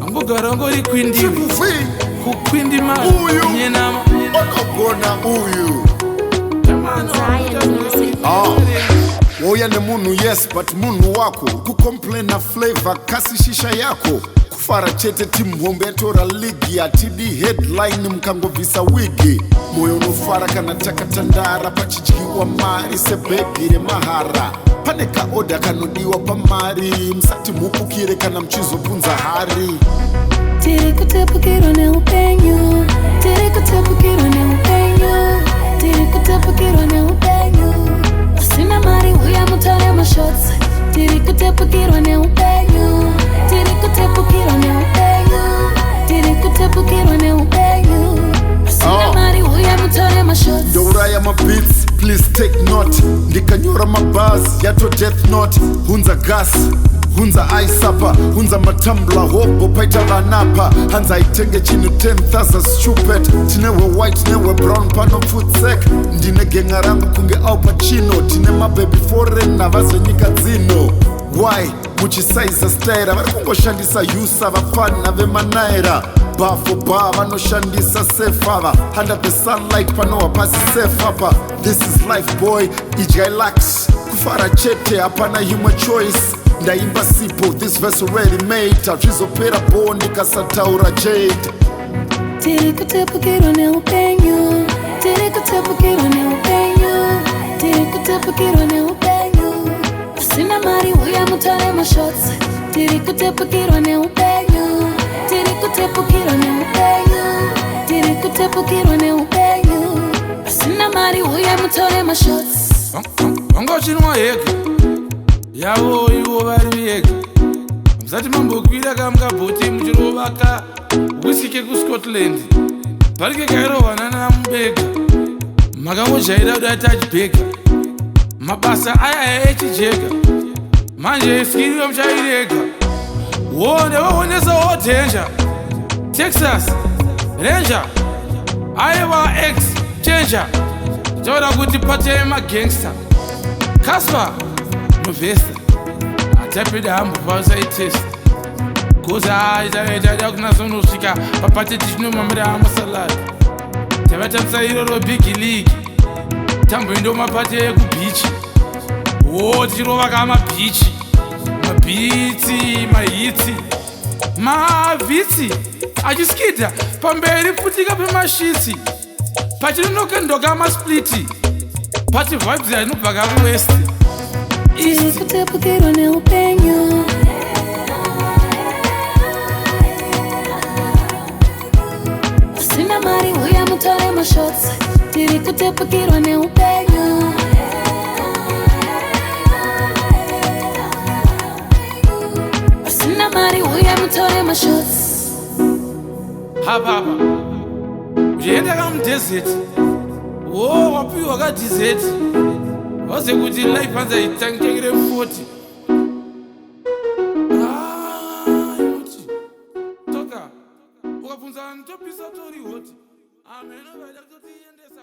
Ambogara ngori kwindi kukwindi ma nyenama Onogona uyu woya ne munu yes but munu wako kukomplaina flavor kasi shisha yako kufara chete timhombe tora ligi atidi headline mkangovisa wigi moyo unofara kana takatandara pachidyiwa mari sebhegi remahara pane kaoda kanodiwa pamari msati mhupukire kana mchizopunza hari tiri kutapukirwa nehupenyu tiri kutapukirwa nehupenyu tiri kutapukirwa nehupenyu usina mari uya mutore mashotsi tiri kutapukirwa nehupenyu tiri kutapukirwa nehupenyu tiri kutapukirwa nehupenyu usina mari uya mutore mashotsi ndouraya mabeats please take note ndikanyora mabars yato death note hunza gas hunza aisapa hunza matambla hobo paita vanapa hanza aitenge chinu 10,000 stupid tinewe white tinewe brown pano foodsec ndine genga rangu kunge au pachino tine mababy foreign navazenyika dzino why muchisaiza staira vari kungoshandisa yusa vafana vemanaira bafo ba vanoshandisa sefava under the sunlight panowa pasi sefapa this is life boy ijai lax kufara chete hapana himwe choice ndaimba sipo this verse already made hazvizopera bo ndikasataura jade tiri kutapukirwa nehupenyu tiri kutapukirwa nehupenyu tiri kutapukirwa nehupenyu usina mari uya mutore mashotsi tiri kutapukirwa nehupenyu tiri kutapukirwa nehupenyu tiri kutapukirwa nehupenyu usina mari uya mutore mashotsi vangochinwa hega yavo ivo vari vega musati mambokwira kamukabhoti muchirovaka wisike kuscotland parike kairohwana namubega makangojaira kuti aiti achibhega mabasa aya echijega manje skiriyo muchairega ndevaonesawo dhenja texas ranger aiva x changer taura kuti patei magangster casper novesta atapida hambo pausaitest koza aitaida kunasonosvika papate tichinomamira amasaladi tavatamisa iroro big league tamboindo mapate ekubhichi tichirovaka mabhichi mabhitsi mahitsi mavhitsi achiskidha pamberi putika pemashitsi pachinonokendoka maspliti pati vibes inobva kakuwest tiri kutapukirwa nehupenyu usina mari uya mutore mashotsi tiri kutapukirwa nehupenyu usina mari uya mutore mashotsi hapa uchienda kamudhezeti wapiwa kadhizeti waze kuti life hanza itangengere 40 yoti toka ukabvunza vanhu topisa tori hoti ameno vaida kutotiendesa